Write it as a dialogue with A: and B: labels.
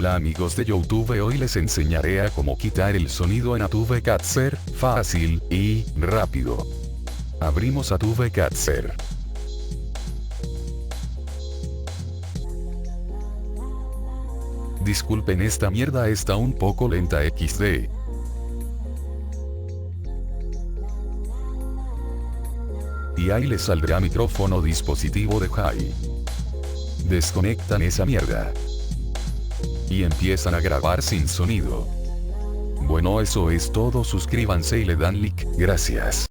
A: Hola amigos de YouTube, hoy les enseñaré a cómo quitar el sonido en Adobe Capture, fácil y rápido. Abrimos Adobe Capture. Disculpen, esta mierda está un poco lenta XD. Y ahí les saldrá micrófono dispositivo de Jai. Desconectan esa mierda. Y empiezan a grabar sin sonido. Bueno, eso es todo, suscríbanse y le dan like, gracias.